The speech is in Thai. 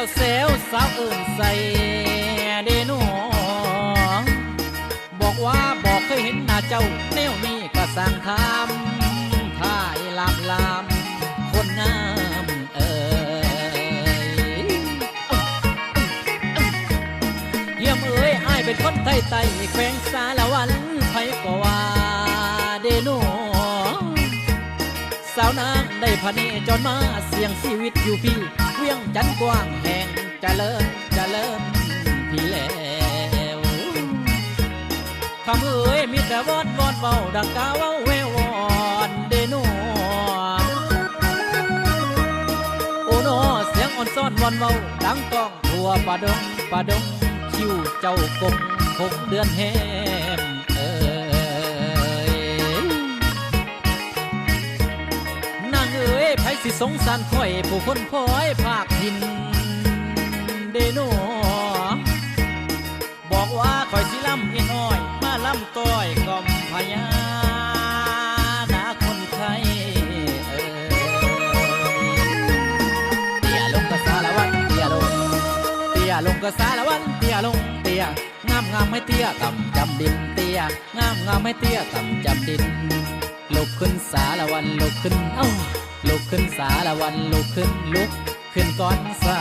วเซลสาวอื่นใส่เดโนบอกว่าบอกเคยเห็นหน้าเจ้าแนวนี้ก็สั่งทำท่ายลามคนงามเยี่ยมเอ้ยอ้ายเป็นคนไทยไต่แขวงสารวันไผก็ว่าเดโนสาวนางได้พเนจรมาเสี่ยงชีวิตอยู่พี่เวียงจันทร์กว้างแห่งเจริญพี่แล้วคำเอ้ยมีแต่วอนเบาดังกาเว้าแวววอนเดโนโอ้โนเสียงอ่อนซ่อนวอนเบาดังก้องทั่วป่าดงคิวเจ้ากง6 เดือนแฮมไผสิสงสารข่อยผู้คนพลอยภาคดินเดโนบอกว่าข่อยสิลำเอ็นอ้อยมาลำต้อยกล่อมพญานาคนไทยเตี้ยลงก็สารวันเตี้ยลงก็สารวันเตี้ยลงเตี้ยงามไม่เตี้ยต่ำจำดินเตี้ยงามไม่เตี้ยต่ำจำดินลุกขึ้นสารวันลุกขึ้นลุกขึ้นสารวันลุกขึ้นก่อนสา